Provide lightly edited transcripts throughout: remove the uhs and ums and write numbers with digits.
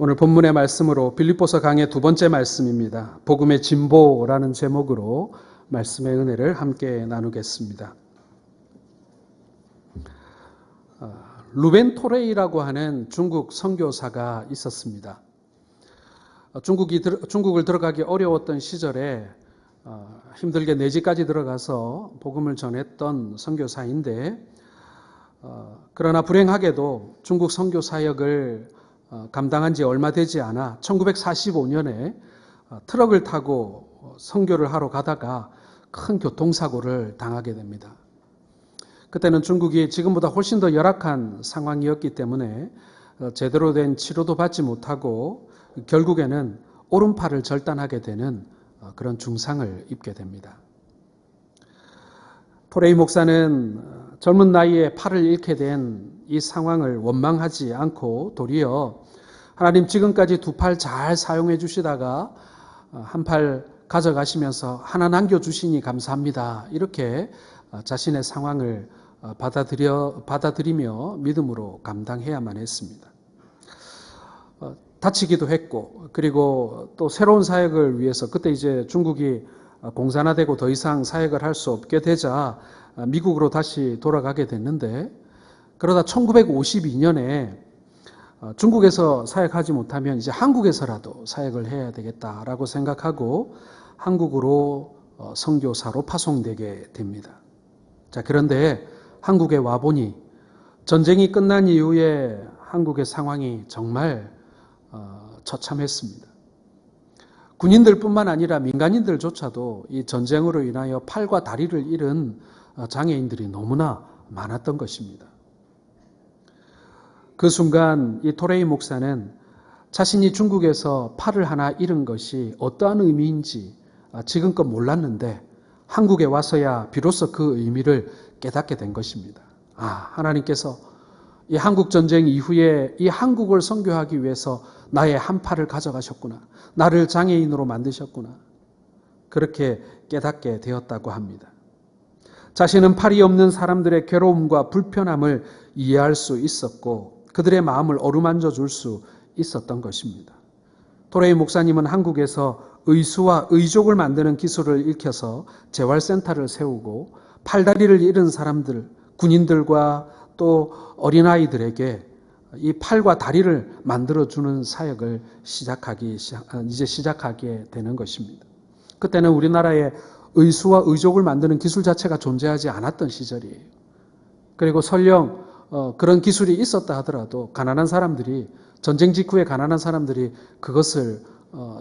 오늘 본문의 말씀으로 빌립보서 강의 두 번째 말씀입니다. 복음의 진보라는 제목으로 말씀의 은혜를 함께 나누겠습니다. 루벤 토레이라고 하는 중국 선교사가 있었습니다. 중국을 들어가기 어려웠던 시절에 힘들게 내지까지 들어가서 복음을 전했던 선교사인데, 그러나 불행하게도 중국 선교 사역을 감당한 지 얼마 되지 않아 1945년에 트럭을 타고 선교를 하러 가다가 큰 교통사고를 당하게 됩니다. 그때는 중국이 지금보다 훨씬 더 열악한 상황이었기 때문에 제대로 된 치료도 받지 못하고 결국에는 오른팔을 절단하게 되는 그런 중상을 입게 됩니다. 토레이 목사는 젊은 나이에 팔을 잃게 된 이 상황을 원망하지 않고 도리어 하나님 지금까지 두 팔 잘 사용해 주시다가 한 팔 가져가시면서 하나 남겨주시니 감사합니다. 이렇게 자신의 상황을 받아들이며 믿음으로 감당해야만 했습니다. 다치기도 했고, 그리고 또 새로운 사역을 위해서 그때 이제 중국이 공산화되고 더 이상 사역을 할 수 없게 되자 미국으로 다시 돌아가게 됐는데, 그러다 1952년에 중국에서 사역하지 못하면 이제 한국에서라도 사역을 해야 되겠다라고 생각하고 한국으로 선교사로 파송되게 됩니다. 자, 그런데 한국에 와보니 전쟁이 끝난 이후에 한국의 상황이 정말 처참했습니다. 군인들뿐만 아니라 민간인들조차도 이 전쟁으로 인하여 팔과 다리를 잃은 장애인들이 너무나 많았던 것입니다. 그 순간 이 토레이 목사는 자신이 중국에서 팔을 하나 잃은 것이 어떠한 의미인지 지금껏 몰랐는데 한국에 와서야 비로소 그 의미를 깨닫게 된 것입니다. 하나님께서 이 한국 전쟁 이후에 이 한국을 선교하기 위해서 나의 한 팔을 가져가셨구나. 나를 장애인으로 만드셨구나. 그렇게 깨닫게 되었다고 합니다. 자신은 팔이 없는 사람들의 괴로움과 불편함을 이해할 수 있었고 그들의 마음을 어루만져 줄 수 있었던 것입니다. 토레이 목사님은 한국에서 의수와 의족을 만드는 기술을 익혀서 재활센터를 세우고 팔다리를 잃은 사람들, 군인들과 또 어린아이들에게 이 팔과 다리를 만들어주는 사역을 시작하게 되는 것입니다. 그때는 우리나라에 의수와 의족을 만드는 기술 자체가 존재하지 않았던 시절이에요. 그리고 설령 그런 기술이 있었다 하더라도 가난한 사람들이, 전쟁 직후에 가난한 사람들이 그것을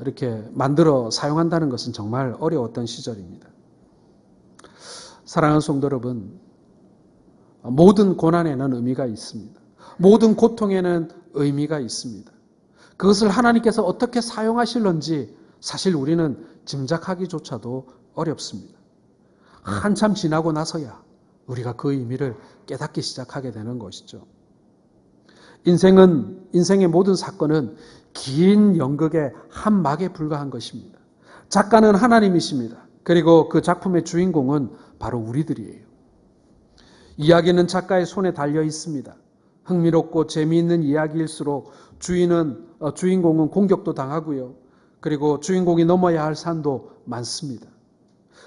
이렇게 만들어 사용한다는 것은 정말 어려웠던 시절입니다. 사랑하는 성도 여러분, 모든 고난에는 의미가 있습니다. 모든 고통에는 의미가 있습니다. 그것을 하나님께서 어떻게 사용하실런지 사실 우리는 짐작하기조차도 어렵습니다. 한참 지나고 나서야 우리가 그 의미를 깨닫기 시작하게 되는 것이죠. 인생의 모든 사건은 긴 연극의 한 막에 불과한 것입니다. 작가는 하나님이십니다. 그리고 그 작품의 주인공은 바로 우리들이에요. 이야기는 작가의 손에 달려 있습니다. 흥미롭고 재미있는 이야기일수록 주인공은 공격도 당하고요. 그리고 주인공이 넘어야 할 산도 많습니다.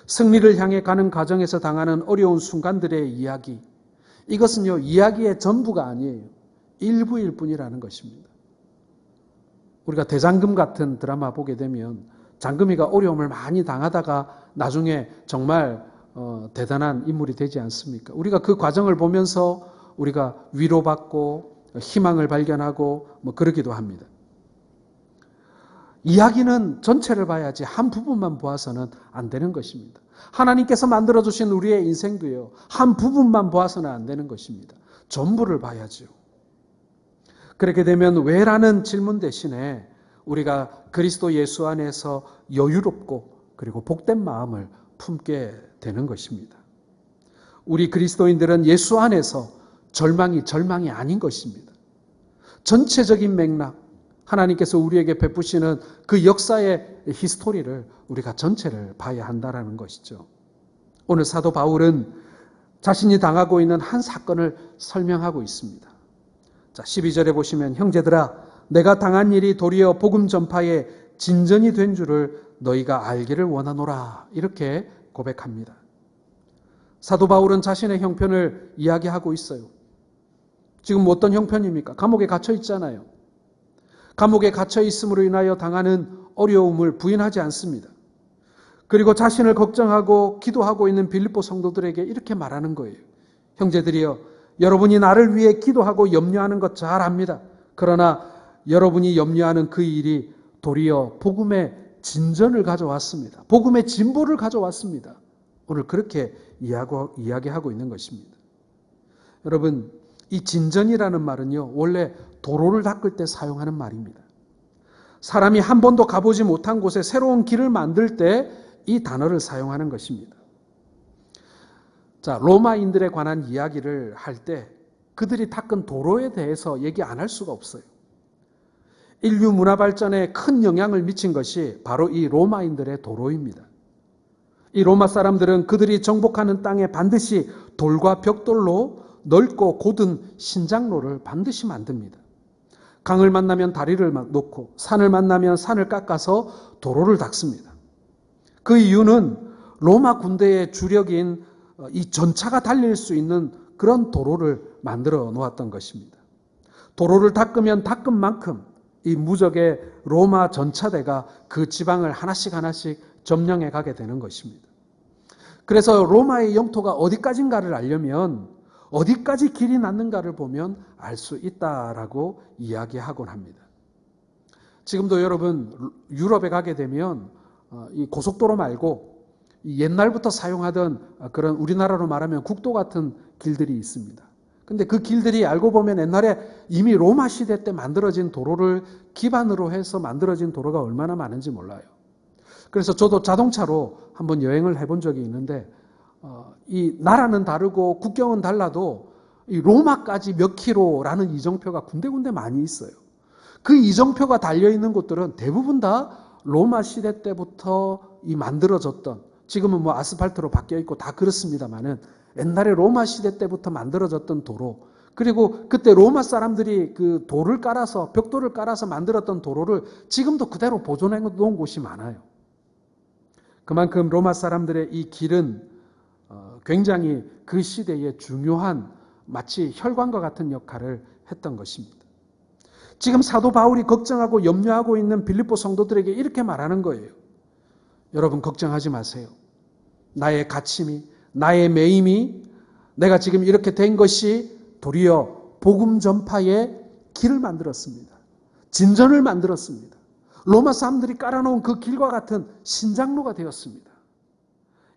승리를 향해 가는 과정에서 당하는 어려운 순간들의 이야기, 이것은요, 이야기의 전부가 아니에요. 일부일 뿐이라는 것입니다. 우리가 대장금 같은 드라마 보게 되면 장금이가 어려움을 많이 당하다가 나중에 정말 대단한 인물이 되지 않습니까? 우리가 그 과정을 보면서 우리가 위로받고 희망을 발견하고 그러기도 합니다. 이야기는 전체를 봐야지 한 부분만 보아서는 안 되는 것입니다. 하나님께서 만들어주신 우리의 인생도요, 한 부분만 보아서는 안 되는 것입니다. 전부를 봐야죠. 그렇게 되면 왜라는 질문 대신에 우리가 그리스도 예수 안에서 여유롭고 그리고 복된 마음을 품게 되는 것입니다. 우리 그리스도인들은 예수 안에서 절망이 아닌 것입니다. 전체적인 맥락, 하나님께서 우리에게 베푸시는 그 역사의 히스토리를 우리가 전체를 봐야 한다는 것이죠. 오늘 사도 바울은 자신이 당하고 있는 한 사건을 설명하고 있습니다. 자, 12절에 보시면 형제들아 내가 당한 일이 도리어 복음 전파의 진전이 된 줄을 너희가 알기를 원하노라. 이렇게 고백합니다. 사도 바울은 자신의 형편을 이야기하고 있어요. 지금 어떤 형편입니까? 감옥에 갇혀 있잖아요. 감옥에 갇혀 있음으로 인하여 당하는 어려움을 부인하지 않습니다. 그리고 자신을 걱정하고 기도하고 있는 빌립보 성도들에게 이렇게 말하는 거예요. 형제들이여, 여러분이 나를 위해 기도하고 염려하는 것 잘 압니다. 그러나 여러분이 염려하는 그 일이 도리어 복음의 진전을 가져왔습니다. 복음의 진보를 가져왔습니다. 오늘 그렇게 이야기하고 있는 것입니다. 여러분, 이 진전이라는 말은요, 원래 도로를 닦을 때 사용하는 말입니다. 사람이 한 번도 가보지 못한 곳에 새로운 길을 만들 때 이 단어를 사용하는 것입니다. 자, 로마인들에 관한 이야기를 할 때 그들이 닦은 도로에 대해서 얘기 안 할 수가 없어요. 인류 문화 발전에 큰 영향을 미친 것이 바로 이 로마인들의 도로입니다. 이 로마 사람들은 그들이 정복하는 땅에 반드시 돌과 벽돌로 넓고 곧은 신장로를 반드시 만듭니다. 강을 만나면 다리를 놓고 산을 만나면 산을 깎아서 도로를 닦습니다. 그 이유는 로마 군대의 주력인 이 전차가 달릴 수 있는 그런 도로를 만들어 놓았던 것입니다. 도로를 닦으면 닦은 만큼 이 무적의 로마 전차대가 그 지방을 하나씩 점령해 가게 되는 것입니다. 그래서 로마의 영토가 어디까지인가를 알려면 어디까지 길이 났는가를 보면 알 수 있다라고 이야기하곤 합니다. 지금도 여러분 유럽에 가게 되면 이 고속도로 말고 옛날부터 사용하던 그런 우리나라로 말하면 국도 같은 길들이 있습니다. 근데 그 길들이 알고 보면 옛날에 이미 로마 시대 때 만들어진 도로를 기반으로 해서 만들어진 도로가 얼마나 많은지 몰라요. 그래서 저도 자동차로 한번 여행을 해본 적이 있는데 이 나라는 다르고 국경은 달라도 이 로마까지 몇 킬로라는 이정표가 군데군데 많이 있어요. 그 이정표가 달려있는 곳들은 대부분 다 로마 시대 때부터 이 만들어졌던, 지금은 뭐 아스팔트로 바뀌어 있고 다 그렇습니다만은 옛날에 로마 시대 때부터 만들어졌던 도로, 그리고 그때 로마 사람들이 그 돌을 깔아서 벽돌을 깔아서 만들었던 도로를 지금도 그대로 보존해 놓은 곳이 많아요. 그만큼 로마 사람들의 이 길은 굉장히 그 시대에 중요한 마치 혈관과 같은 역할을 했던 것입니다. 지금 사도 바울이 걱정하고 염려하고 있는 빌립보 성도들에게 이렇게 말하는 거예요. 여러분 걱정하지 마세요. 나의 갇힘이, 나의 매임이, 내가 지금 이렇게 된 것이 도리어 복음 전파의 길을 만들었습니다. 진전을 만들었습니다. 로마 사람들이 깔아놓은 그 길과 같은 신장로가 되었습니다.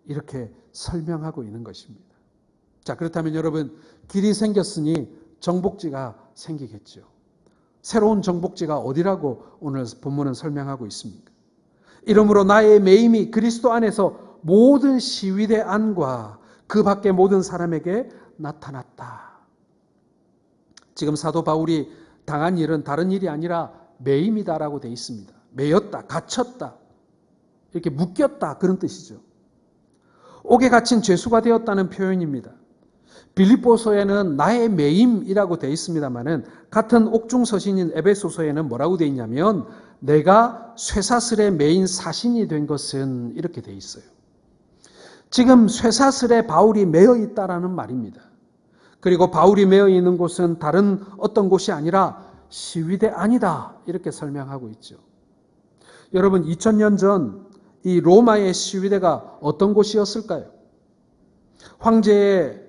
이렇게 설명하고 있는 것입니다. 자, 그렇다면 여러분, 길이 생겼으니 정복지가 생기겠죠. 새로운 정복지가 어디라고 오늘 본문은 설명하고 있습니까? 이러므로 나의 매임이 그리스도 안에서 모든 시위대 안과 그 밖의 모든 사람에게 나타났다. 지금 사도 바울이 당한 일은 다른 일이 아니라 매임이다라고 되어 있습니다. 매였다, 갇혔다, 이렇게 묶였다, 그런 뜻이죠. 옥에 갇힌 죄수가 되었다는 표현입니다. 빌립보서에는 나의 매임이라고 되어 있습니다만은 같은 옥중 서신인 에베소서에는 뭐라고 되어 있냐면 내가 쇠사슬에 매인 사신이 된 것은 이렇게 되어 있어요. 지금 쇠사슬에 바울이 매여 있다라는 말입니다. 그리고 바울이 매여 있는 곳은 다른 어떤 곳이 아니라 시위대 안이다, 이렇게 설명하고 있죠. 여러분, 2000년 전 이 로마의 시위대가 어떤 곳이었을까요? 황제의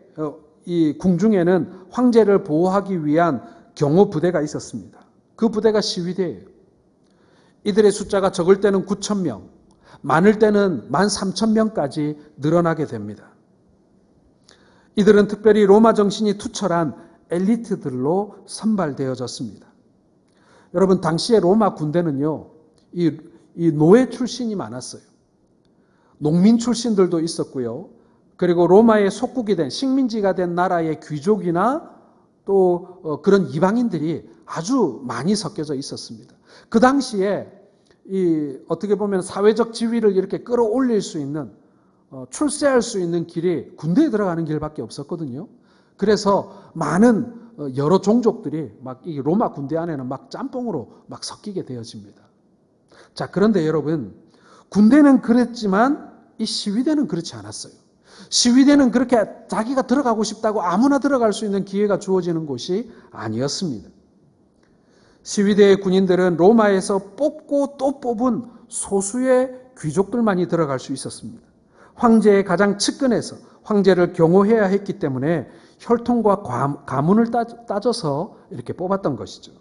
이 궁중에는 황제를 보호하기 위한 경호 부대가 있었습니다. 그 부대가 시위대예요. 이들의 숫자가 적을 때는 9,000명, 많을 때는 13,000명까지 늘어나게 됩니다. 이들은 특별히 로마 정신이 투철한 엘리트들로 선발되어졌습니다. 여러분, 당시의 로마 군대는요, 이 노예 출신이 많았어요. 농민 출신들도 있었고요. 그리고 로마의 속국이 된, 식민지가 된 나라의 귀족이나 또 그런 이방인들이 아주 많이 섞여져 있었습니다. 그 당시에 어떻게 보면 사회적 지위를 이렇게 끌어올릴 수 있는, 출세할 수 있는 길이 군대에 들어가는 길밖에 없었거든요. 그래서 많은 여러 종족들이 막 이 로마 군대 안에는 막 짬뽕으로 막 섞이게 되어집니다. 자, 그런데 여러분, 군대는 그랬지만 이 시위대는 그렇지 않았어요. 시위대는 그렇게 자기가 들어가고 싶다고 아무나 들어갈 수 있는 기회가 주어지는 곳이 아니었습니다. 시위대의 군인들은 로마에서 뽑고 또 뽑은 소수의 귀족들만이 들어갈 수 있었습니다. 황제의 가장 측근에서 황제를 경호해야 했기 때문에 혈통과 가문을 따져서 이렇게 뽑았던 것이죠.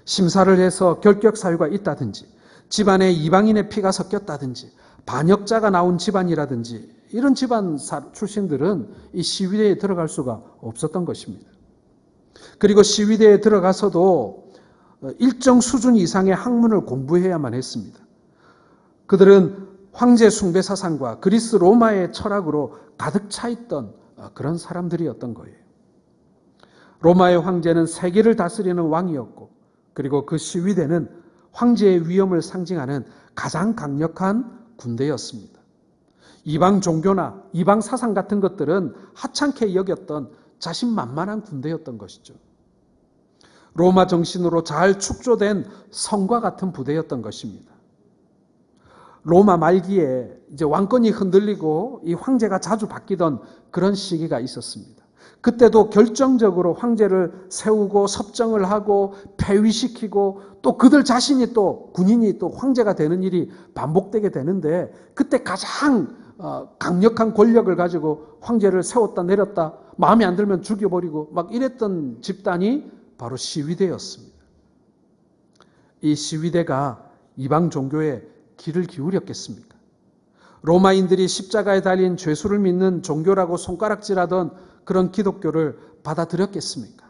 심사를 해서 결격 사유가 있다든지, 집안에 이방인의 피가 섞였다든지, 반역자가 나온 집안이라든지 이런 집안 출신들은 이 시위대에 들어갈 수가 없었던 것입니다. 그리고 시위대에 들어가서도 일정 수준 이상의 학문을 공부해야만 했습니다. 그들은 황제 숭배 사상과 그리스 로마의 철학으로 가득 차 있던 그런 사람들이었던 거예요. 로마의 황제는 세계를 다스리는 왕이었고, 그리고 그 시위대는 황제의 위엄을 상징하는 가장 강력한 군대였습니다. 이방 종교나 이방 사상 같은 것들은 하찮게 여겼던 자신만만한 군대였던 것이죠. 로마 정신으로 잘 축조된 성과 같은 부대였던 것입니다. 로마 말기에 이제 왕권이 흔들리고 이 황제가 자주 바뀌던 그런 시기가 있었습니다. 그때도 결정적으로 황제를 세우고 섭정을 하고 폐위시키고 또 그들 자신이 또 군인이 또 황제가 되는 일이 반복되게 되는데, 그때 가장 강력한 권력을 가지고 황제를 세웠다 내렸다, 마음에 안 들면 죽여버리고 막 이랬던 집단이 바로 시위대였습니다. 이 시위대가 이방 종교에 귀를 기울였겠습니까? 로마인들이 십자가에 달린 죄수를 믿는 종교라고 손가락질하던 그런 기독교를 받아들였겠습니까?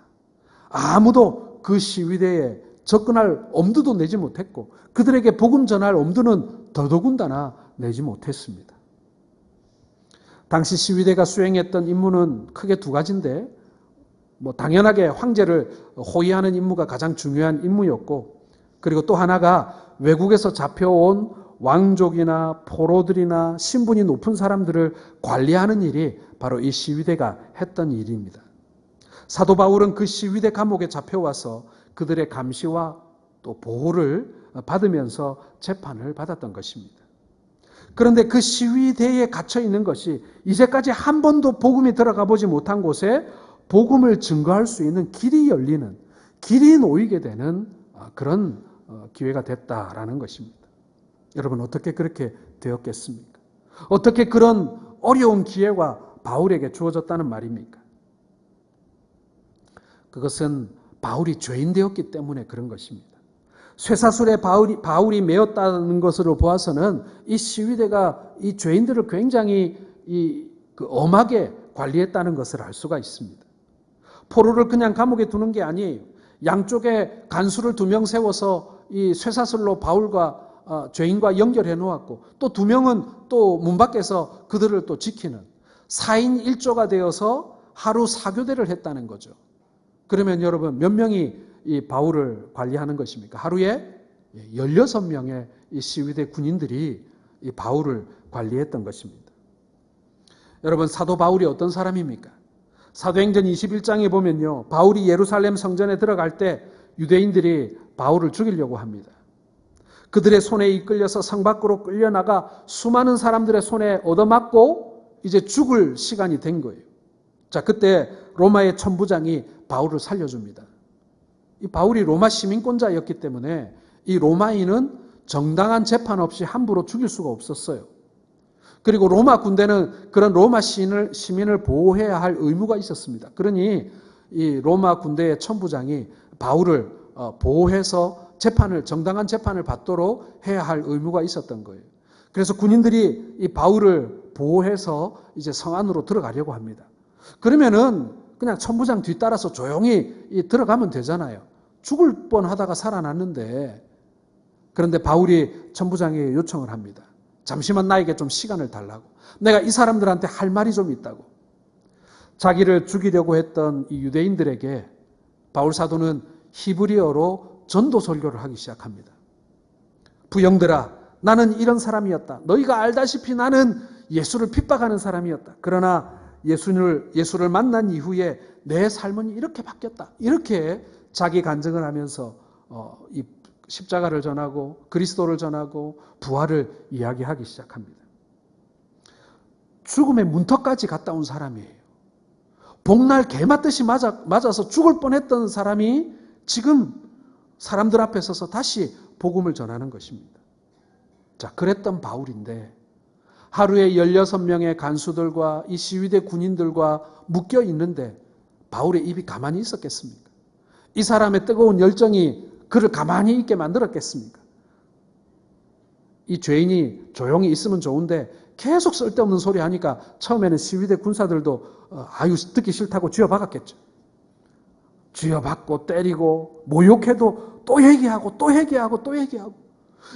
아무도 그 시위대에 접근할 엄두도 내지 못했고, 그들에게 복음 전할 엄두는 더더군다나 내지 못했습니다. 당시 시위대가 수행했던 임무는 크게 두 가지인데, 당연하게 황제를 호위하는 임무가 가장 중요한 임무였고, 그리고 또 하나가 외국에서 잡혀온 왕족이나 포로들이나 신분이 높은 사람들을 관리하는 일이 바로 이 시위대가 했던 일입니다. 사도 바울은 그 시위대 감옥에 잡혀와서 그들의 감시와 또 보호를 받으면서 재판을 받았던 것입니다. 그런데 그 시위대에 갇혀 있는 것이 이제까지 한 번도 복음이 들어가 보지 못한 곳에 복음을 증거할 수 있는 길이 열리는, 길이 놓이게 되는 그런 기회가 됐다라는 것입니다. 여러분, 어떻게 그렇게 되었겠습니까? 어떻게 그런 어려운 기회가 바울에게 주어졌다는 말입니까? 그것은 바울이 죄인 되었기 때문에 그런 것입니다. 쇠사슬에 바울이 매였다는 것으로 보아서는 이 시위대가 이 죄인들을 굉장히 엄하게 관리했다는 것을 알 수가 있습니다. 포로를 그냥 감옥에 두는 게 아니에요. 양쪽에 간수를 2명 세워서 이 쇠사슬로 바울과 죄인과 연결해 놓았고, 또 2명은 또 문 밖에서 그들을 또 지키는 4인 1조가 되어서 하루 사교대를 했다는 거죠. 그러면 여러분, 몇 명이 이 바울을 관리하는 것입니까? 하루에 16명의 이 시위대 군인들이 이 바울을 관리했던 것입니다. 여러분, 사도 바울이 어떤 사람입니까? 사도행전 21장에 보면요, 바울이 예루살렘 성전에 들어갈 때 유대인들이 바울을 죽이려고 합니다. 그들의 손에 이끌려서 성 밖으로 끌려나가 수많은 사람들의 손에 얻어맞고 이제 죽을 시간이 된 거예요. 자, 그때 로마의 천부장이 바울을 살려줍니다. 이 바울이 로마 시민권자였기 때문에 이 로마인은 정당한 재판 없이 함부로 죽일 수가 없었어요. 그리고 로마 군대는 그런 로마 시민을 보호해야 할 의무가 있었습니다. 그러니 이 로마 군대의 천부장이 바울을 보호해서 정당한 재판을 받도록 해야 할 의무가 있었던 거예요. 그래서 군인들이 이 바울을 보호해서 이제 성 안으로 들어가려고 합니다. 그러면은 그냥 천부장 뒤따라서 조용히 들어가면 되잖아요. 죽을 뻔하다가 살아났는데. 그런데 바울이 천부장에게 요청을 합니다. 잠시만 나에게 좀 시간을 달라고. 내가 이 사람들한테 할 말이 좀 있다고. 자기를 죽이려고 했던 이 유대인들에게 바울 사도는 히브리어로 전도 설교를 하기 시작합니다. 부형들아, 나는 이런 사람이었다. 너희가 알다시피 나는 예수를 핍박하는 사람이었다. 그러나 예수를 만난 이후에 내 삶은 이렇게 바뀌었다. 이렇게 자기 간증을 하면서 이 십자가를 전하고 그리스도를 전하고 부활을 이야기하기 시작합니다. 죽음의 문턱까지 갔다 온 사람이에요. 복날 개 맞듯이 맞아서 죽을 뻔했던 사람이 지금 사람들 앞에 서서 다시 복음을 전하는 것입니다. 자, 그랬던 바울인데 하루에 16명의 간수들과 이 시위대 군인들과 묶여 있는데 바울의 입이 가만히 있었겠습니까? 이 사람의 뜨거운 열정이 그를 가만히 있게 만들었겠습니까? 이 죄인이 조용히 있으면 좋은데 계속 쓸데없는 소리 하니까 처음에는 시위대 군사들도 듣기 싫다고 쥐어박았겠죠. 쥐어박고 때리고 모욕해도 또 얘기하고 또 얘기하고 또 얘기하고.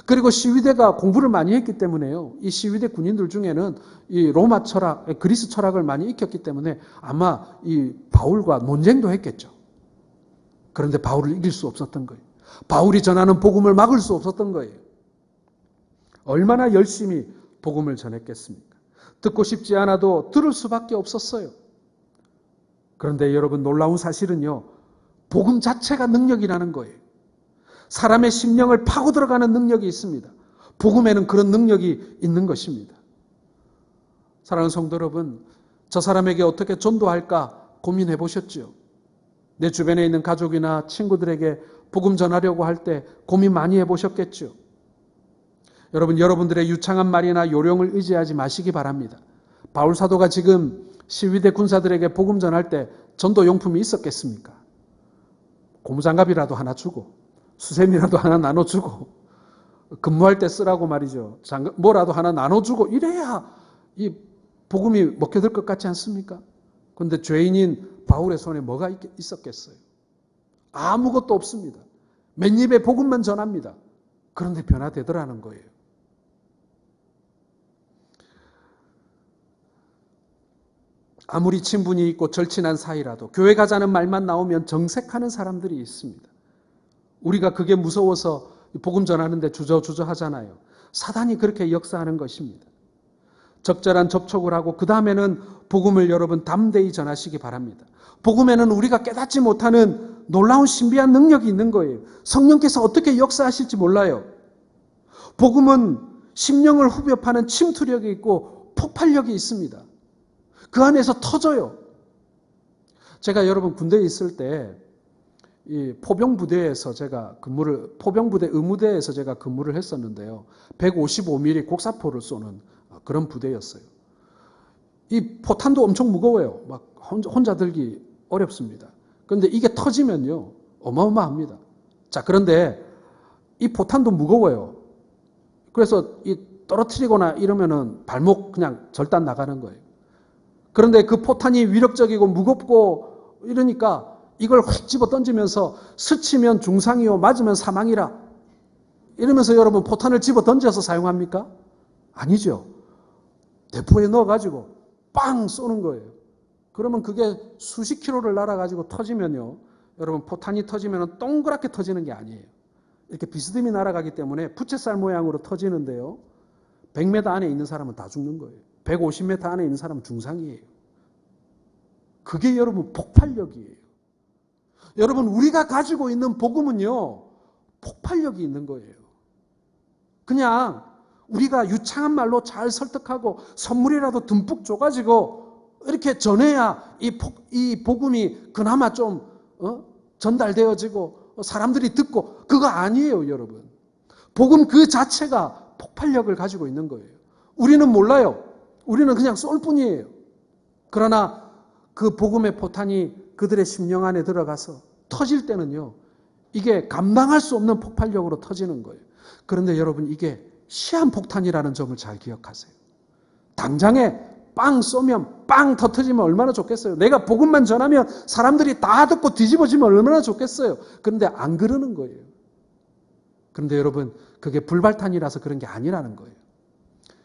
그리고 시위대가 공부를 많이 했기 때문에요. 이 시위대 군인들 중에는 이 로마 철학, 그리스 철학을 많이 익혔기 때문에 아마 이 바울과 논쟁도 했겠죠. 그런데 바울을 이길 수 없었던 거예요. 바울이 전하는 복음을 막을 수 없었던 거예요. 얼마나 열심히 복음을 전했겠습니까? 듣고 싶지 않아도 들을 수밖에 없었어요. 그런데 여러분 놀라운 사실은요. 복음 자체가 능력이라는 거예요. 사람의 심령을 파고 들어가는 능력이 있습니다. 복음에는 그런 능력이 있는 것입니다. 사랑하는 성도 여러분, 저 사람에게 어떻게 전도할까 고민해 보셨죠? 내 주변에 있는 가족이나 친구들에게 복음 전하려고 할 때 고민 많이 해보셨겠죠? 여러분, 여러분들의 유창한 말이나 요령을 의지하지 마시기 바랍니다. 바울 사도가 지금 시위대 군사들에게 복음 전할 때 전도용품이 있었겠습니까? 고무장갑이라도 하나 주고 수세미라도 하나 나눠주고 근무할 때 쓰라고 말이죠. 뭐라도 하나 나눠주고 이래야 이 복음이 먹혀들 것 같지 않습니까? 그런데 죄인인 바울의 손에 뭐가 있었겠어요? 아무것도 없습니다. 맨입에 복음만 전합니다. 그런데 변화되더라는 거예요. 아무리 친분이 있고 절친한 사이라도 교회 가자는 말만 나오면 정색하는 사람들이 있습니다. 우리가 그게 무서워서 복음 전하는데 주저주저 하잖아요. 사단이 그렇게 역사하는 것입니다. 적절한 접촉을 하고 그 다음에는 복음을 여러분 담대히 전하시기 바랍니다. 복음에는 우리가 깨닫지 못하는 놀라운 신비한 능력이 있는 거예요. 성령께서 어떻게 역사하실지 몰라요. 복음은 심령을 후벼 파는 침투력이 있고 폭발력이 있습니다. 그 안에서 터져요. 제가 여러분 군대에 있을 때 이 포병부대에서 포병부대 의무대에서 제가 근무를 했었는데요. 155mm 곡사포를 쏘는 그런 부대였어요. 이 포탄도 엄청 무거워요. 막 혼자 들기 어렵습니다. 그런데 이게 터지면요. 어마어마합니다. 자, 그런데 이 포탄도 무거워요. 그래서 이 떨어뜨리거나 이러면은 발목 그냥 절단 나가는 거예요. 그런데 그 포탄이 위력적이고 무겁고 이러니까 이걸 확 집어 던지면서 스치면 중상이요 맞으면 사망이라 이러면서 여러분 포탄을 집어 던져서 사용합니까? 아니죠. 대포에 넣어가지고 빵 쏘는 거예요. 그러면 그게 수십 킬로를 날아가지고 터지면요. 여러분 포탄이 터지면 동그랗게 터지는 게 아니에요. 이렇게 비스듬히 날아가기 때문에 부채살 모양으로 터지는데요. 100m 안에 있는 사람은 다 죽는 거예요. 150m 안에 있는 사람은 중상이에요. 그게 여러분 폭발력이에요. 여러분 우리가 가지고 있는 복음은요. 폭발력이 있는 거예요. 그냥 우리가 유창한 말로 잘 설득하고 선물이라도 듬뿍 줘가지고 이렇게 전해야 이 복음이 그나마 좀 전달되어지고 사람들이 듣고 그거 아니에요, 여러분. 복음 그 자체가 폭발력을 가지고 있는 거예요. 우리는 몰라요. 우리는 그냥 쏠 뿐이에요. 그러나 그 복음의 포탄이 그들의 심령 안에 들어가서 터질 때는요. 이게 감당할 수 없는 폭발력으로 터지는 거예요. 그런데 여러분 이게 시한폭탄이라는 점을 잘 기억하세요. 당장에 빵 쏘면 빵 터트리면 얼마나 좋겠어요. 내가 복음만 전하면 사람들이 다 듣고 뒤집어지면 얼마나 좋겠어요. 그런데 안 그러는 거예요. 그런데 여러분 그게 불발탄이라서 그런 게 아니라는 거예요.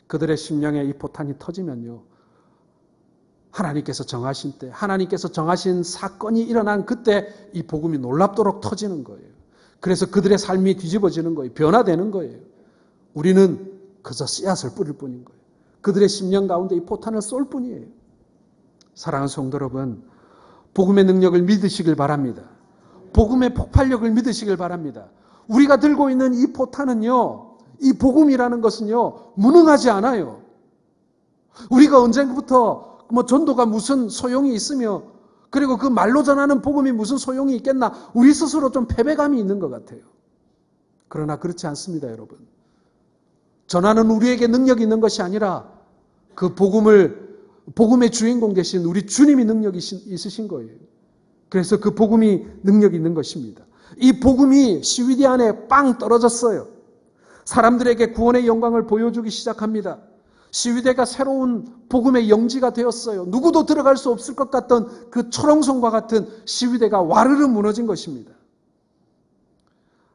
그들의 심령에 이 포탄이 터지면요. 하나님께서 정하신 때, 하나님께서 정하신 사건이 일어난 그때 이 복음이 놀랍도록 터지는 거예요. 그래서 그들의 삶이 뒤집어지는 거예요. 변화되는 거예요. 우리는 그저 씨앗을 뿌릴 뿐인 거예요. 그들의 심령 가운데 이 포탄을 쏠 뿐이에요. 사랑하는 성도 여러분, 복음의 능력을 믿으시길 바랍니다. 복음의 폭발력을 믿으시길 바랍니다. 우리가 들고 있는 이 포탄은요, 이 복음이라는 것은요, 무능하지 않아요. 우리가 언제부터 전도가 무슨 소용이 있으며, 그리고 그 말로 전하는 복음이 무슨 소용이 있겠나, 우리 스스로 좀 패배감이 있는 것 같아요. 그러나 그렇지 않습니다, 여러분. 전하는 우리에게 능력이 있는 것이 아니라 그 복음의 주인공 되신 우리 주님이 능력이 있으신 거예요. 그래서 그 복음이 능력이 있는 것입니다. 이 복음이 CVD 안에 빵 떨어졌어요. 사람들에게 구원의 영광을 보여주기 시작합니다. CVD가 새로운 복음의 영지가 되었어요. 누구도 들어갈 수 없을 것 같던 그 초롱성과 같은 CVD가 와르르 무너진 것입니다.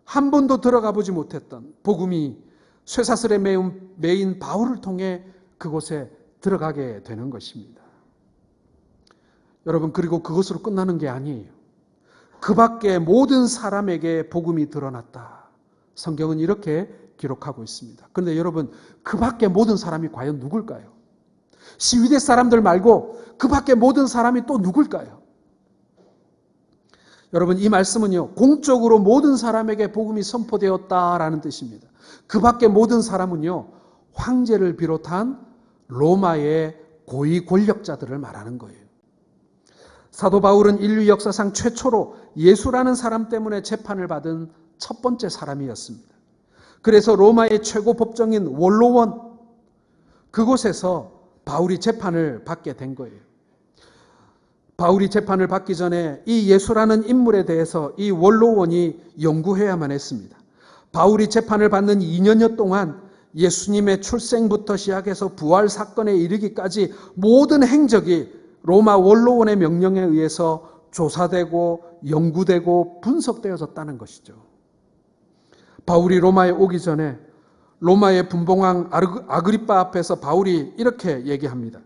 한 번도 들어가 보지 못했던 복음이 쇠사슬에 매인 바울을 통해 그곳에 들어가게 되는 것입니다. 여러분, 그리고 그것으로 끝나는 게 아니에요. 그 밖에 모든 사람에게 복음이 드러났다. 성경은 이렇게 기록하고 있습니다. 그런데 여러분, 그 밖에 모든 사람이 과연 누굴까요? CVD 사람들 말고 그 밖에 모든 사람이 또 누굴까요? 여러분, 이 말씀은요, 공적으로 모든 사람에게 복음이 선포되었다라는 뜻입니다. 그 밖에 모든 사람은요, 황제를 비롯한 로마의 고위 권력자들을 말하는 거예요. 사도 바울은 인류 역사상 최초로 예수라는 사람 때문에 재판을 받은 첫 번째 사람이었습니다. 그래서 로마의 최고 법정인 원로원, 그곳에서 바울이 재판을 받게 된 거예요. 바울이 재판을 받기 전에 이 예수라는 인물에 대해서 이 원로원이 연구해야만 했습니다. 바울이 재판을 받는 2년여 동안 예수님의 출생부터 시작해서 부활 사건에 이르기까지 모든 행적이 로마 원로원의 명령에 의해서 조사되고 연구되고 분석되어졌다는 것이죠. 바울이 로마에 오기 전에 로마의 분봉왕 아그리빠 앞에서 바울이 이렇게 얘기합니다.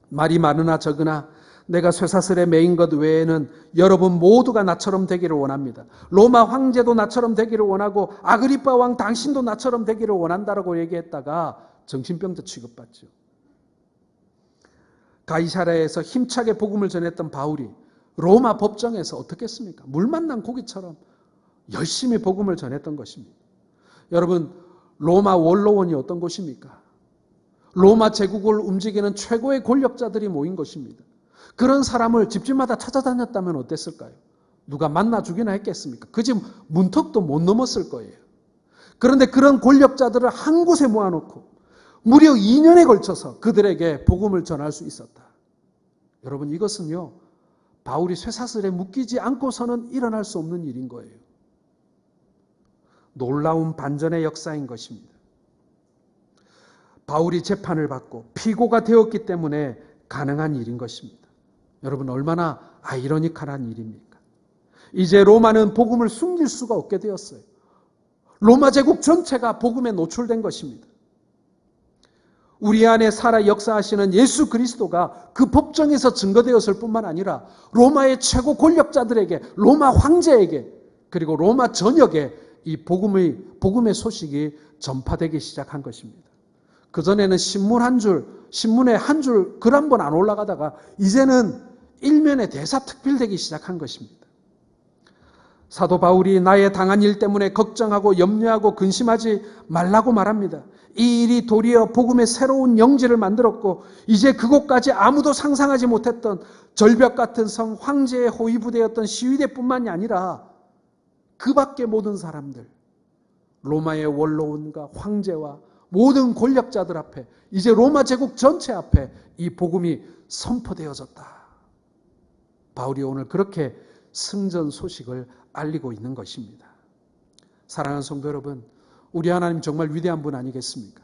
말이 많으나 적으나 내가 쇠사슬에 매인 것 외에는 여러분 모두가 나처럼 되기를 원합니다. 로마 황제도 나처럼 되기를 원하고 아그리빠 왕 당신도 나처럼 되기를 원한다라고 얘기했다가 정신병자 취급받죠. 가이사랴에서 힘차게 복음을 전했던 바울이 로마 법정에서 어떻게 했습니까? 물 만난 고기처럼 열심히 복음을 전했던 것입니다. 여러분, 로마 원로원이 어떤 곳입니까? 로마 제국을 움직이는 최고의 권력자들이 모인 것입니다. 그런 사람을 집집마다 찾아다녔다면 어땠을까요? 누가 만나 주기나 했겠습니까? 그 집 문턱도 못 넘었을 거예요. 그런데 그런 권력자들을 한 곳에 모아놓고 무려 2년에 걸쳐서 그들에게 복음을 전할 수 있었다. 여러분, 이것은요, 바울이 쇠사슬에 묶이지 않고서는 일어날 수 없는 일인 거예요. 놀라운 반전의 역사인 것입니다. 바울이 재판을 받고 피고가 되었기 때문에 가능한 일인 것입니다. 여러분, 얼마나 아이러니컬한 일입니까? 이제 로마는 복음을 숨길 수가 없게 되었어요. 로마 제국 전체가 복음에 노출된 것입니다. 우리 안에 살아 역사하시는 예수 그리스도가 그 법정에서 증거되었을 뿐만 아니라 로마의 최고 권력자들에게, 로마 황제에게, 그리고 로마 전역에 이 복음의 소식이 전파되기 시작한 것입니다. 그전에는 신문에 한 줄 글 한 번 안 올라가다가 이제는 일면에 대사특필되기 시작한 것입니다. 사도 바울이 나의 당한 일 때문에 걱정하고 염려하고 근심하지 말라고 말합니다. 이 일이 도리어 복음의 새로운 영지를 만들었고 이제 그곳까지 아무도 상상하지 못했던 절벽 같은 성 황제의 호위부대였던 시위대뿐만이 아니라 그 밖의 모든 사람들, 로마의 원로원과 황제와 모든 권력자들 앞에, 이제 로마 제국 전체 앞에 이 복음이 선포되어졌다. 바울이 오늘 그렇게 승전 소식을 알리고 있는 것입니다. 사랑하는 성도 여러분, 우리 하나님 정말 위대한 분 아니겠습니까?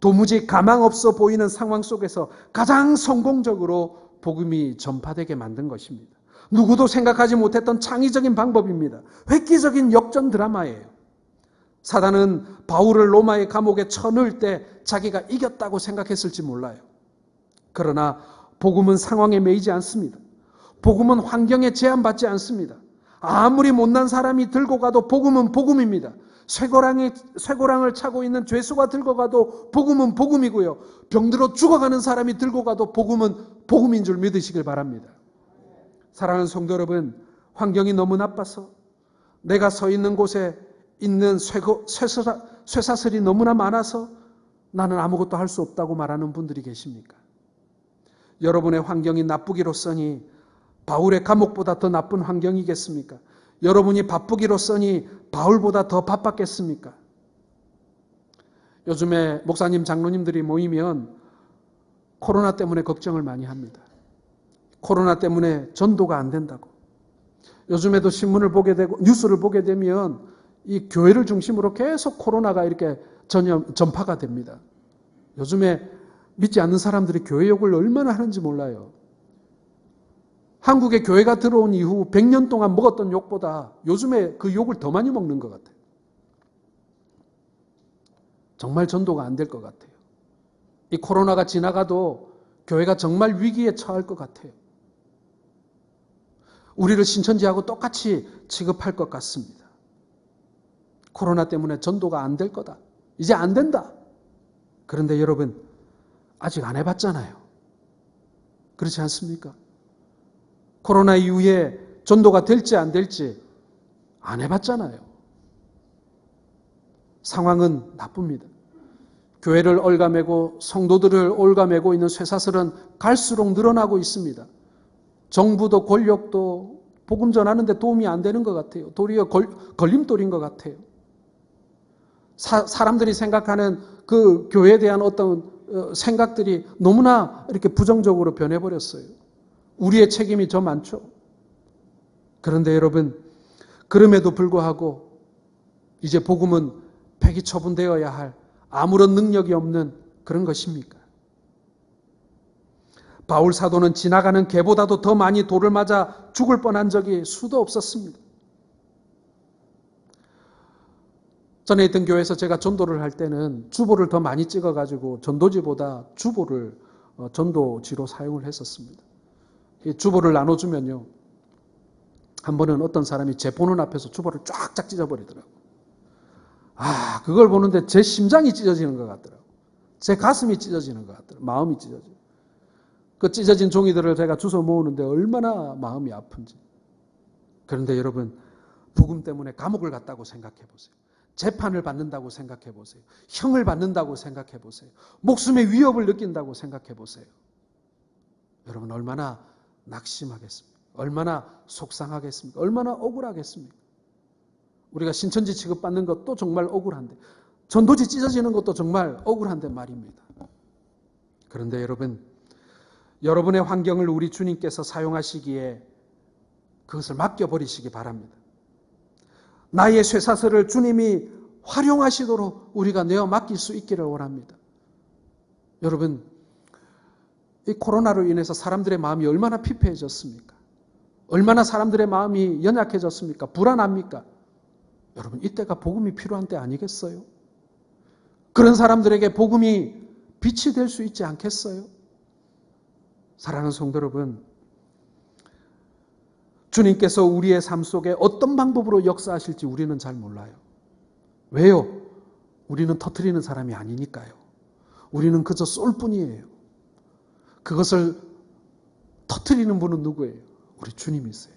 도무지 가망 없어 보이는 상황 속에서 가장 성공적으로 복음이 전파되게 만든 것입니다. 누구도 생각하지 못했던 창의적인 방법입니다. 획기적인 역전 드라마예요. 사단은 바울을 로마의 감옥에 쳐넣을 때 자기가 이겼다고 생각했을지 몰라요. 그러나 복음은 상황에 매이지 않습니다. 복음은 환경에 제한받지 않습니다. 아무리 못난 사람이 들고 가도 복음은 복음입니다. 쇠고랑을 차고 있는 죄수가 들고 가도 복음은 복음이고요. 병들어 죽어가는 사람이 들고 가도 복음은 복음인 줄 믿으시길 바랍니다. 사랑하는 성도 여러분, 환경이 너무 나빠서 내가 서 있는 곳에 있는 쇠사슬이 너무나 많아서 나는 아무것도 할 수 없다고 말하는 분들이 계십니까? 여러분의 환경이 나쁘기로써니 바울의 감옥보다 더 나쁜 환경이겠습니까? 여러분이 바쁘기로써니 바울보다 더 바빴겠습니까? 요즘에 목사님, 장로님들이 모이면 코로나 때문에 걱정을 많이 합니다. 코로나 때문에 전도가 안 된다고. 요즘에도 신문을 보게 되고 뉴스를 보게 되면 이 교회를 중심으로 계속 코로나가 이렇게 전파가 됩니다. 요즘에 믿지 않는 사람들이 교회 욕을 얼마나 하는지 몰라요. 한국에 교회가 들어온 이후 100년 동안 먹었던 욕보다 요즘에 그 욕을 더 많이 먹는 것 같아요. 정말 전도가 안 될 것 같아요. 이 코로나가 지나가도 교회가 정말 위기에 처할 것 같아요. 우리를 신천지하고 똑같이 취급할 것 같습니다. 코로나 때문에 전도가 안 될 거다. 이제 안 된다. 그런데 여러분, 아직 안 해봤잖아요. 그렇지 않습니까? 코로나 이후에 전도가 될지 안 될지 안 해봤잖아요. 상황은 나쁩니다. 교회를 올가매고 성도들을 올가매고 있는 쇠사슬은 갈수록 늘어나고 있습니다. 정부도 권력도 복음 전하는데 도움이 안 되는 것 같아요. 도리어 걸림돌인 것 같아요. 사람들이 생각하는 그 교회에 대한 어떤 생각들이 너무나 이렇게 부정적으로 변해버렸어요. 우리의 책임이 더 많죠. 그런데 여러분, 그럼에도 불구하고 이제 복음은 폐기 처분되어야 할 아무런 능력이 없는 그런 것입니까? 바울 사도는 지나가는 개보다도 더 많이 돌을 맞아 죽을 뻔한 적이 수도 없었습니다. 전에 있던 교회에서 제가 전도를 할 때는 주보를 더 많이 찍어가지고 전도지보다 주보를 전도지로 사용을 했었습니다. 이 주보를 나눠주면요, 한 번은 어떤 사람이 제 보는 앞에서 주보를 쫙쫙 찢어버리더라고요. 그걸 보는데 제 심장이 찢어지는 것 같더라고요. 제 가슴이 찢어지는 것 같더라고요. 마음이 찢어지고. 그 찢어진 종이들을 제가 주워 모으는데 얼마나 마음이 아픈지. 그런데 여러분, 복음 때문에 감옥을 갔다고 생각해 보세요. 재판을 받는다고 생각해 보세요. 형을 받는다고 생각해 보세요. 목숨의 위협을 느낀다고 생각해 보세요. 여러분, 얼마나 낙심하겠습니까? 얼마나 속상하겠습니까? 얼마나 억울하겠습니까? 우리가 신천지 취급받는 것도 정말 억울한데, 전도지 찢어지는 것도 정말 억울한데 말입니다. 그런데 여러분, 여러분의 환경을 우리 주님께서 사용하시기에 그것을 맡겨버리시기 바랍니다. 나의 쇠사슬을 주님이 활용하시도록 우리가 내어 맡길 수 있기를 원합니다. 여러분, 이 코로나로 인해서 사람들의 마음이 얼마나 피폐해졌습니까? 얼마나 사람들의 마음이 연약해졌습니까? 불안합니까? 여러분, 이때가 복음이 필요한 때 아니겠어요? 그런 사람들에게 복음이 빛이 될 수 있지 않겠어요? 사랑하는 성도 여러분, 주님께서 우리의 삶 속에 어떤 방법으로 역사하실지 우리는 잘 몰라요. 왜요? 우리는 터뜨리는 사람이 아니니까요. 우리는 그저 쏠 뿐이에요. 그것을 터뜨리는 분은 누구예요? 우리 주님이세요.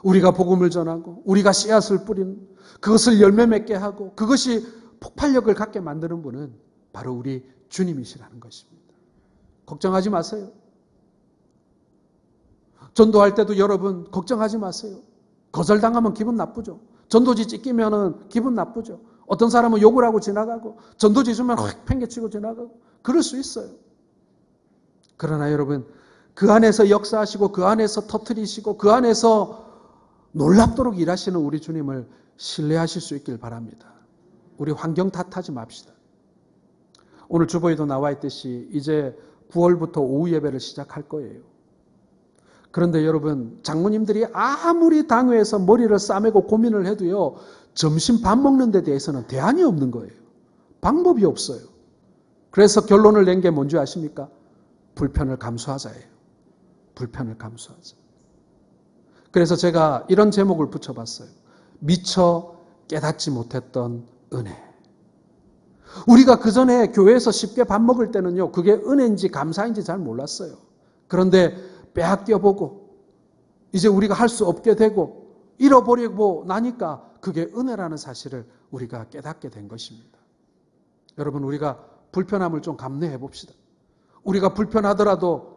우리가 복음을 전하고 우리가 씨앗을 뿌리는, 그것을 열매 맺게 하고 그것이 폭발력을 갖게 만드는 분은 바로 우리 주님이시라는 것입니다. 걱정하지 마세요. 전도할 때도 여러분 걱정하지 마세요. 거절당하면 기분 나쁘죠. 전도지 찢기면 기분 나쁘죠. 어떤 사람은 욕을 하고 지나가고 전도지 주면 확 팽개치고 지나가고 그럴 수 있어요. 그러나 여러분, 그 안에서 역사하시고 그 안에서 터뜨리시고 그 안에서 놀랍도록 일하시는 우리 주님을 신뢰하실 수 있길 바랍니다. 우리 환경 탓하지 맙시다. 오늘 주보에도 나와 있듯이 이제 9월부터 오후 예배를 시작할 거예요. 그런데 여러분, 장로님들이 아무리 당회에서 머리를 싸매고 고민을 해도요, 점심 밥 먹는 데 대해서는 대안이 없는 거예요. 방법이 없어요. 그래서 결론을 낸 게 뭔지 아십니까? 불편을 감수하자예요. 불편을 감수하자. 그래서 제가 이런 제목을 붙여봤어요. 미처 깨닫지 못했던 은혜. 우리가 그 전에 교회에서 쉽게 밥 먹을 때는요, 그게 은혜인지 감사인지 잘 몰랐어요. 그런데 빼앗겨보고 이제 우리가 할 수 없게 되고 잃어버리고 나니까 그게 은혜라는 사실을 우리가 깨닫게 된 것입니다. 여러분, 우리가 불편함을 좀 감내해 봅시다. 우리가 불편하더라도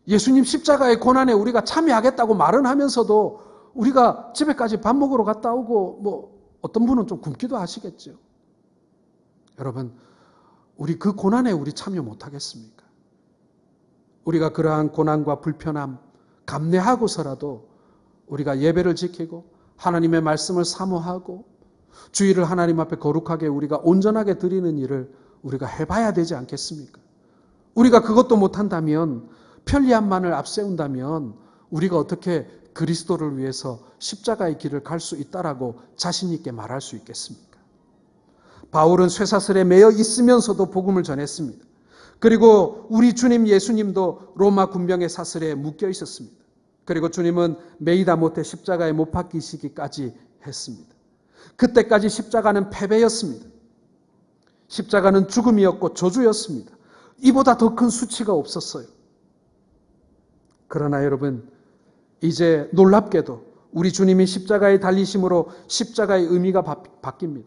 예수님 십자가의 고난에 우리가 참여하겠다고 말은 하면서도 우리가 집에까지 밥 먹으러 갔다 오고 어떤 분은 좀 굶기도 하시겠죠. 여러분, 우리 그 고난에 우리 참여 못하겠습니까? 우리가 그러한 고난과 불편함 감내하고서라도 우리가 예배를 지키고 하나님의 말씀을 사모하고 주일을 하나님 앞에 거룩하게 우리가 온전하게 드리는 일을 우리가 해봐야 되지 않겠습니까? 우리가 그것도 못한다면, 편리함만을 앞세운다면 우리가 어떻게 그리스도를 위해서 십자가의 길을 갈 수 있다라고 자신 있게 말할 수 있겠습니까? 바울은 쇠사슬에 매여 있으면서도 복음을 전했습니다. 그리고 우리 주님 예수님도 로마 군병의 사슬에 묶여 있었습니다. 그리고 주님은 매이다 못해 십자가에 못 박히시기까지 했습니다. 그때까지 십자가는 패배였습니다. 십자가는 죽음이었고 저주였습니다. 이보다 더 큰 수치가 없었어요. 그러나 여러분, 이제 놀랍게도 우리 주님이 십자가에 달리심으로 십자가의 의미가 바뀝니다.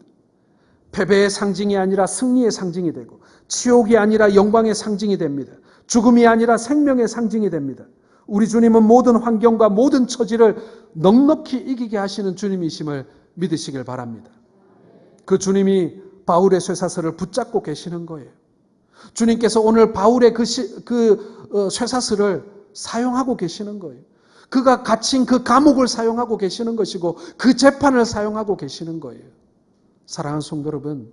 패배의 상징이 아니라 승리의 상징이 되고, 치욕이 아니라 영광의 상징이 됩니다. 죽음이 아니라 생명의 상징이 됩니다. 우리 주님은 모든 환경과 모든 처지를 넉넉히 이기게 하시는 주님이심을 믿으시길 바랍니다. 그 주님이 바울의 쇠사슬을 붙잡고 계시는 거예요. 주님께서 오늘 바울의 쇠사슬을 사용하고 계시는 거예요. 그가 갇힌 그 감옥을 사용하고 계시는 것이고 그 재판을 사용하고 계시는 거예요. 사랑하는 성도 여러분,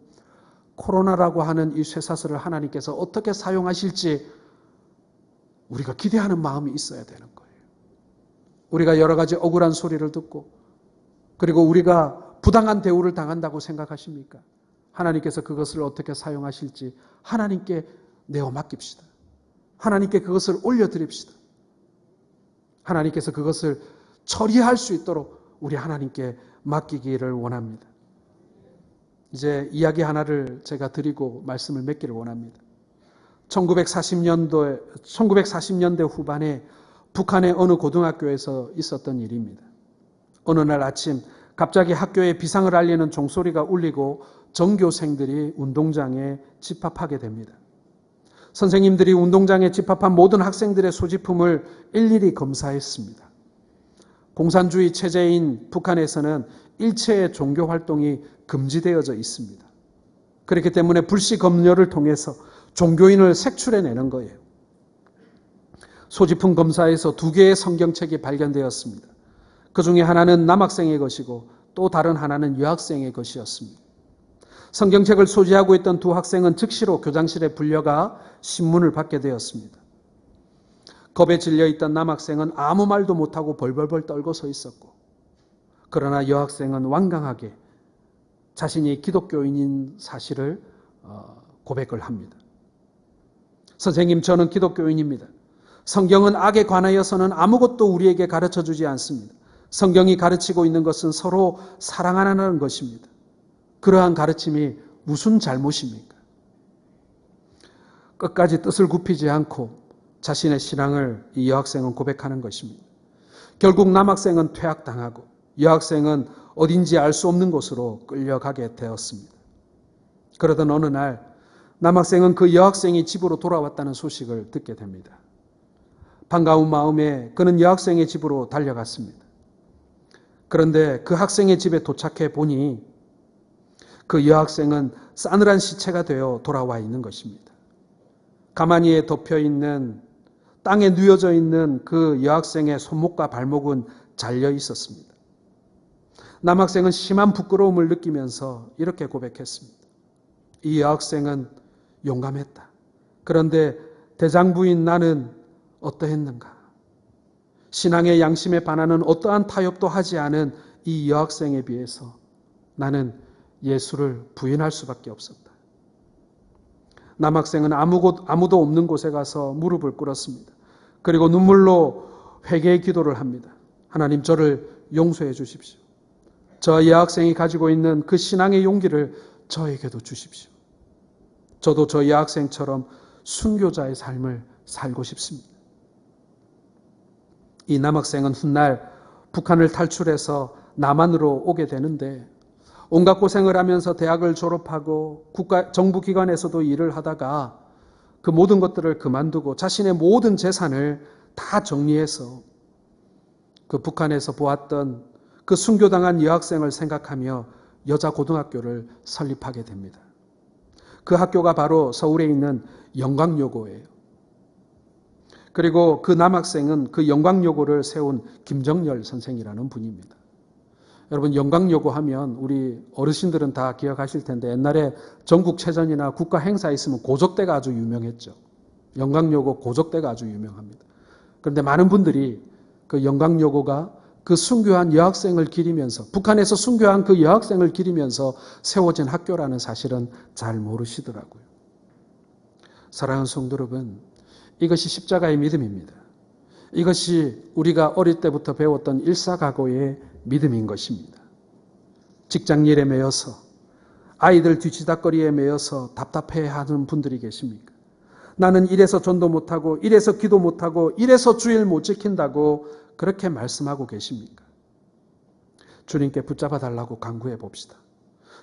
코로나라고 하는 이 쇠사슬을 하나님께서 어떻게 사용하실지 우리가 기대하는 마음이 있어야 되는 거예요. 우리가 여러 가지 억울한 소리를 듣고 그리고 우리가 부당한 대우를 당한다고 생각하십니까? 하나님께서 그것을 어떻게 사용하실지 하나님께 내어 맡깁시다. 하나님께 그것을 올려드립시다. 하나님께서 그것을 처리할 수 있도록 우리 하나님께 맡기기를 원합니다. 이제 이야기 하나를 제가 드리고 말씀을 맺기를 원합니다. 1940년대 후반에 북한의 어느 고등학교에서 있었던 일입니다. 어느 날 아침 갑자기 학교에 비상을 알리는 종소리가 울리고 전교생들이 운동장에 집합하게 됩니다. 선생님들이 운동장에 집합한 모든 학생들의 소지품을 일일이 검사했습니다. 공산주의 체제인 북한에서는 일체의 종교 활동이 금지되어져 있습니다. 그렇기 때문에 불시 검열을 통해서 종교인을 색출해내는 거예요. 소지품 검사에서 2개의 성경책이 발견되었습니다. 그 중에 하나는 남학생의 것이고 또 다른 하나는 여학생의 것이었습니다. 성경책을 소지하고 있던 2 학생은 즉시로 교장실에 불려가 신문을 받게 되었습니다. 겁에 질려있던 남학생은 아무 말도 못하고 벌벌벌 떨고 서 있었고, 그러나 여학생은 완강하게 자신이 기독교인인 사실을 고백을 합니다. 선생님, 저는 기독교인입니다. 성경은 악에 관하여서는 아무것도 우리에게 가르쳐주지 않습니다. 성경이 가르치고 있는 것은 서로 사랑하라는 것입니다. 그러한 가르침이 무슨 잘못입니까? 끝까지 뜻을 굽히지 않고 자신의 신앙을 이 여학생은 고백하는 것입니다. 결국 남학생은 퇴학당하고 여학생은 어딘지 알 수 없는 곳으로 끌려가게 되었습니다. 그러던 어느 날 남학생은 그 여학생이 집으로 돌아왔다는 소식을 듣게 됩니다. 반가운 마음에 그는 여학생의 집으로 달려갔습니다. 그런데 그 학생의 집에 도착해 보니 그 여학생은 싸늘한 시체가 되어 돌아와 있는 것입니다. 가마니에 덮여있는, 땅에 누워져 있는 그 여학생의 손목과 발목은 잘려 있었습니다. 남학생은 심한 부끄러움을 느끼면서 이렇게 고백했습니다. 이 여학생은 용감했다. 그런데 대장부인 나는 어떠했는가? 신앙의 양심에 반하는 어떠한 타협도 하지 않은 이 여학생에 비해서 나는 예수를 부인할 수밖에 없었다. 남학생은 아무도 없는 곳에 가서 무릎을 꿇었습니다. 그리고 눈물로 회개의 기도를 합니다. 하나님, 저를 용서해 주십시오. 저 여학생이 가지고 있는 그 신앙의 용기를 저에게도 주십시오. 저도 저 여학생처럼 순교자의 삶을 살고 싶습니다. 이 남학생은 훗날 북한을 탈출해서 남한으로 오게 되는데 온갖 고생을 하면서 대학을 졸업하고 정부기관에서도 일을 하다가 그 모든 것들을 그만두고 자신의 모든 재산을 다 정리해서 그 북한에서 보았던 그 순교당한 여학생을 생각하며 여자 고등학교를 설립하게 됩니다. 그 학교가 바로 서울에 있는 영광여고예요. 그리고 그 남학생은 그 영광여고를 세운 김정열 선생이라는 분입니다. 여러분, 영광여고 하면 우리 어르신들은 다 기억하실 텐데 옛날에 전국체전이나 국가 행사 있으면 고적대가 아주 유명했죠. 영광여고 고적대가 아주 유명합니다. 그런데 많은 분들이 그 영광여고가 그 순교한 여학생을 기리면서, 북한에서 순교한 그 여학생을 기리면서 세워진 학교라는 사실은 잘 모르시더라고요. 사랑하는 성도 여러분, 이것이 십자가의 믿음입니다. 이것이 우리가 어릴 때부터 배웠던 일사각오의 믿음인 것입니다. 직장일에 매여서, 아이들 뒤치다거리에 매여서 답답해하는 분들이 계십니까? 나는 이래서 전도 못하고, 이래서 기도 못하고, 이래서 주일 못 지킨다고 그렇게 말씀하고 계십니까? 주님께 붙잡아 달라고 간구해 봅시다.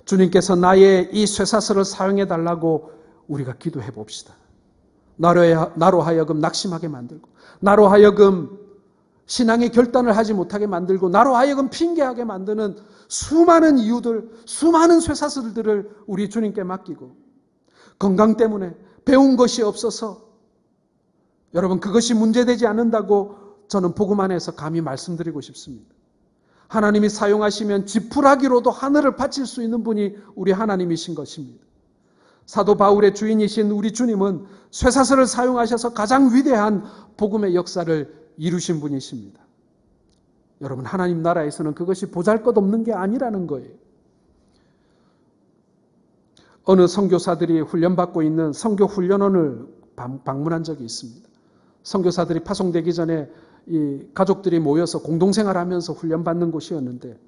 주님께서 나의 이 쇠사슬을 사용해 달라고 우리가 기도해 봅시다. 나로 하여금 낙심하게 만들고, 나로 하여금 신앙의 결단을 하지 못하게 만들고, 나로 하여금 핑계하게 만드는 수많은 이유들, 수많은 쇠사슬들을 우리 주님께 맡기고, 건강 때문에 배운 것이 없어서, 여러분 그것이 문제되지 않는다고 저는 복음 안에서 감히 말씀드리고 싶습니다. 하나님이 사용하시면 지푸라기로도 하늘을 파칠 수 있는 분이 우리 하나님이신 것입니다. 사도 바울의 주인이신 우리 주님은 쇠사슬을 사용하셔서 가장 위대한 복음의 역사를 이루신 분이십니다. 여러분, 하나님 나라에서는 그것이 보잘것없는 게 아니라는 거예요. 어느 선교사들이 훈련받고 있는 선교훈련원을 방문한 적이 있습니다. 선교사들이 파송되기 전에 이 가족들이 모여서 공동생활하면서 훈련받는 곳이었는데,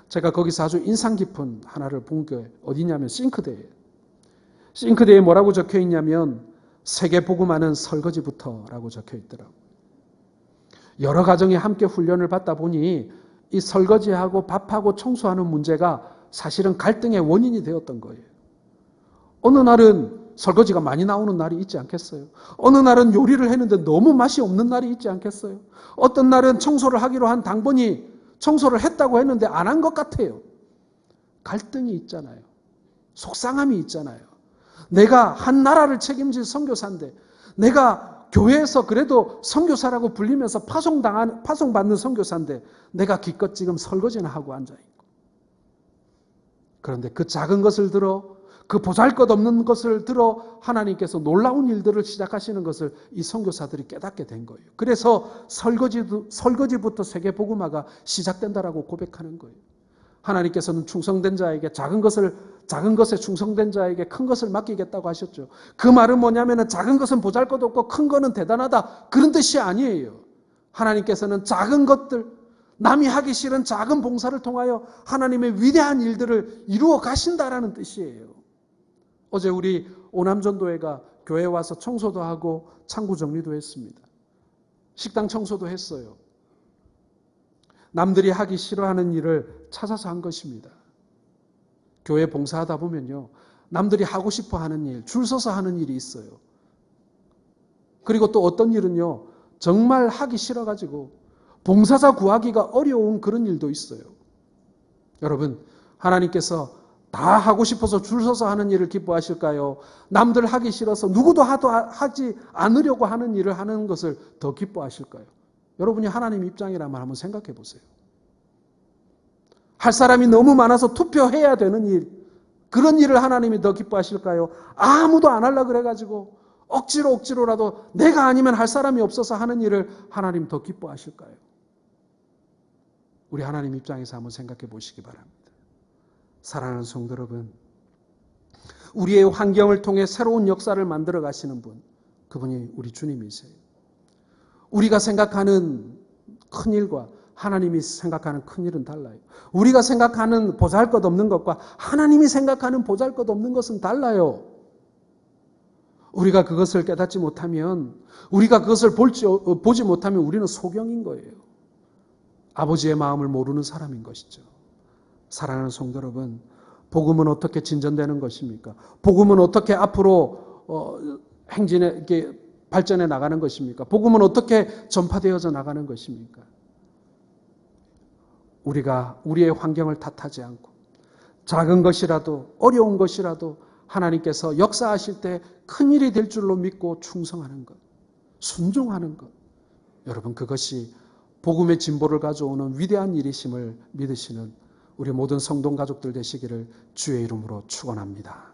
제가 거기서 아주 인상 깊은 하나를 본 게 어디냐면 싱크대예요. 싱크대에 뭐라고 적혀 있냐면 세계 복음하는 설거지부터라고 적혀 있더라고요. 여러 가정이 함께 훈련을 받다 보니 이 설거지하고 밥하고 청소하는 문제가 사실은 갈등의 원인이 되었던 거예요. 어느 날은 설거지가 많이 나오는 날이 있지 않겠어요? 어느 날은 요리를 했는데 너무 맛이 없는 날이 있지 않겠어요? 어떤 날은 청소를 하기로 한 당번이 청소를 했다고 했는데 안 한 것 같아요. 갈등이 있잖아요. 속상함이 있잖아요. 내가 한 나라를 책임질 선교사인데, 내가 교회에서 그래도 선교사라고 불리면서 파송받는 선교사인데 내가 기껏 지금 설거지나 하고 앉아있고, 그런데 그 작은 것을 들어, 그 보잘것없는 것을 들어 하나님께서 놀라운 일들을 시작하시는 것을 이 선교사들이 깨닫게 된 거예요. 그래서 설거지부터 세계복음화가 시작된다라고 고백하는 거예요. 하나님께서는 충성된 자에게 작은 것에 충성된 자에게 큰 것을 맡기겠다고 하셨죠. 그 말은 뭐냐면 작은 것은 보잘것없고 큰 거는 대단하다, 그런 뜻이 아니에요. 하나님께서는 작은 것들, 남이 하기 싫은 작은 봉사를 통하여 하나님의 위대한 일들을 이루어 가신다라는 뜻이에요. 어제 우리 오남전도회가 교회에 와서 청소도 하고 창구 정리도 했습니다. 식당 청소도 했어요. 남들이 하기 싫어하는 일을 찾아서 한 것입니다. 교회 봉사하다 보면요, 남들이 하고 싶어 하는 일, 줄 서서 하는 일이 있어요. 그리고 또 어떤 일은요, 정말 하기 싫어가지고 봉사자 구하기가 어려운 그런 일도 있어요. 여러분, 하나님께서 다 하고 싶어서 줄 서서 하는 일을 기뻐하실까요? 남들 하기 싫어서 누구도 하지 않으려고 하는 일을 하는 것을 더 기뻐하실까요? 여러분이 하나님 입장이라면 한번 생각해 보세요. 할 사람이 너무 많아서 투표해야 되는 일, 그런 일을 하나님이 더 기뻐하실까요? 아무도 안 하려고 그래가지고 억지로라도 내가 아니면 할 사람이 없어서 하는 일을 하나님 더 기뻐하실까요? 우리 하나님 입장에서 한번 생각해 보시기 바랍니다. 사랑하는 성도 여러분, 우리의 환경을 통해 새로운 역사를 만들어 가시는 분, 그분이 우리 주님이세요. 우리가 생각하는 큰 일과 하나님이 생각하는 큰일은 달라요. 우리가 생각하는 보잘것없는 것과 하나님이 생각하는 보잘것없는 것은 달라요. 우리가 그것을 깨닫지 못하면, 우리가 그것을 보지 못하면 우리는 소경인 거예요. 아버지의 마음을 모르는 사람인 것이죠. 사랑하는 성도 여러분, 복음은 어떻게 진전되는 것입니까? 복음은 어떻게 앞으로 이렇게 발전해 나가는 것입니까? 복음은 어떻게 전파되어져 나가는 것입니까? 우리가 우리의 환경을 탓하지 않고 작은 것이라도 어려운 것이라도 하나님께서 역사하실 때 큰일이 될 줄로 믿고 충성하는 것, 순종하는 것. 여러분, 그것이 복음의 진보를 가져오는 위대한 일이심을 믿으시는 우리 모든 성도 가족들 되시기를 주의 이름으로 축원합니다.